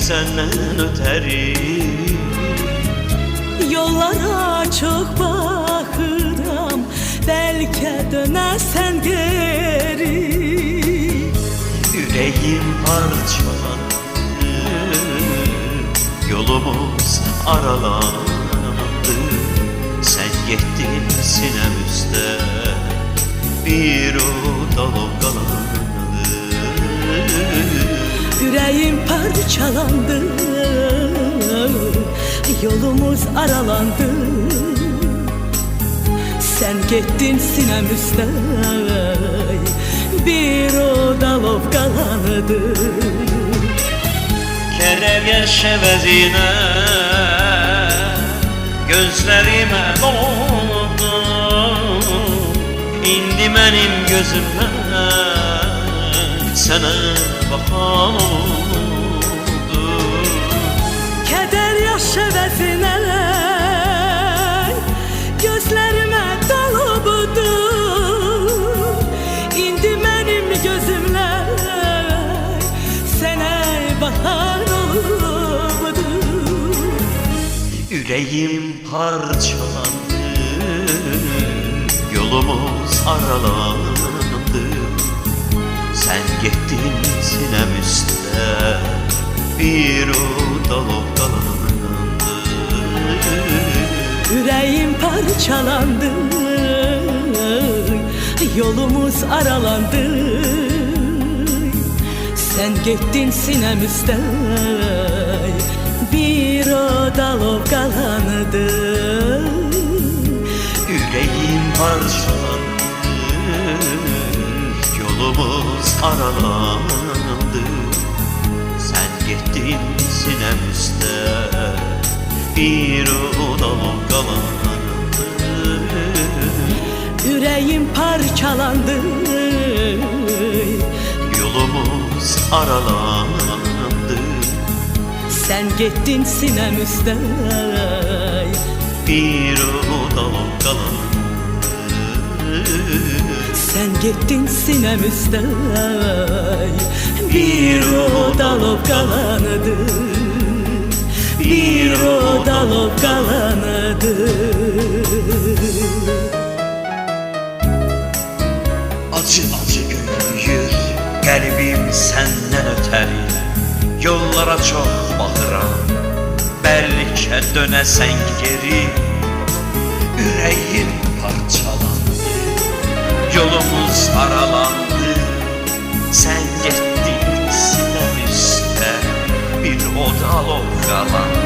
senden öteri. Yollara çok bakıram, belki dönersen geri. Yüreğim parçalandı, yolumuz aralandı. Sen gittin sinem üstte, bir oda kalandı. Yüreğim parçalandı, yolumuz aralandı. Sen gittin sinem üstte, bir oda lovgalandı. Kerev yaş əvəzinə gözlərimə doldu. İndi mənim gözümdən sənə baxan oldu. Keder yaş əvəzinə gözlərimə dolubdu. İndi mənim gözümlə sənə baxan olubdu. Yüreğim parçalandı, yolumuz aralandı. Sen gittin sinem üstte, bir oda lovgalandı. Yüreğim parçalandı, yolumuz aralandı. Sen gittin sinem üstte, bir oda lovgalandı. Yüreğim parçalandı, yolumuz aralandı. Sen gittin sinem üstte, bir oda lovgalandı. Yüreğim parçalandı, yolumuz aralandı. sen gittin sinem üstte, bir oda lovgalandı. sen gittin sinem üstte, bir oda lovgalandı. Bir oda lovgalandı. Acı acı gülür qəlbim səndən ötəri. Yollara çox baxıram, bəlkə dönəsən geri. Ürəyim parçalandı, yolumuz aralandı. Sən getdin sinem üstə, bir oda lovgalandı.